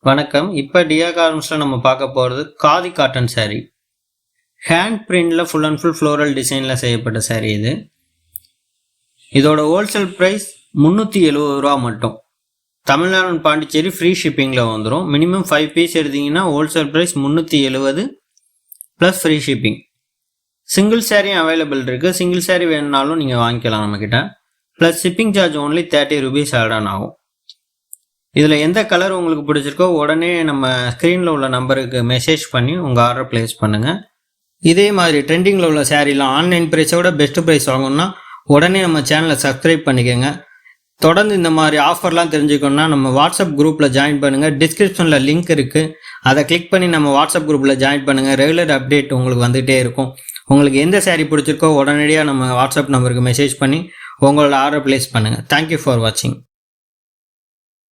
வணக்கம். இப்போ டியா கார்மெண்ட்ஸில் நம்ம பார்க்க போகிறது காதி காட்டன் saree. ஹேண்ட் பிரிண்டில் ஃபுல் அண்ட் ஃபுல் ஃப்ளோரல் டிசைனில் செய்யப்பட்ட saree இது. இதோட ஹோல்சேல் ப்ரைஸ் 370 ரூபா மட்டும். தமிழ்நாடு and பாண்டிச்சேரி ஃப்ரீ ஷிப்பிங்கில் வந்துடும். மினிமம் 5 பீஸ் எடுத்தீங்கன்னா wholesale price 370 plus free shipping. Single சாரியும் அவைலபிள் இருக்குது. சிங்கிள் saree வேணுனாலும் நீங்கள் வாங்கிக்கலாம் நம்மக்கிட்ட. Plus shipping charge only 30 rupees add on ஆகும். இதில் எந்த கலர் உங்களுக்கு பிடிச்சிருக்கோ உடனே நம்ம ஸ்க்ரீனில் உள்ள நம்பருக்கு மெசேஜ் பண்ணி உங்கள் ஆர்டர் ப்ளேஸ் பண்ணுங்கள். இதே மாதிரி ட்ரெண்டிங்கில் உள்ள சாரீலாம் ஆன்லைன் ப்ரைஸோட பெஸ்ட்டு ப்ரைஸ் வாங்கணும்னா உடனே நம்ம சேனலை சப்ஸ்கிரைப் பண்ணிக்கோங்க. தொடர்ந்து இந்த மாதிரி ஆஃபர்லாம் தெரிஞ்சுக்கணுன்னா நம்ம வாட்ஸ்அப் குரூப்பில் ஜாயின் பண்ணுங்கள். டிஸ்கிரிப்ஷனில் லிங்க் இருக்குது, அதை கிளிக் பண்ணி நம்ம வாட்ஸ்அப் குரூப்பில் ஜாயின் பண்ணுங்கள். ரெகுலர் அப்டேட் உங்களுக்கு வந்துகிட்டே இருக்கும். உங்களுக்கு எந்த சாரீ பிடிச்சிருக்கோ உடனடியாக நம்ம வாட்ஸ்அப் நம்பருக்கு மெசேஜ் பண்ணி உங்களோட ஆர்டர் ப்ளேஸ் பண்ணுங்கள். தேங்க்யூ ஃபார் வாட்சிங்.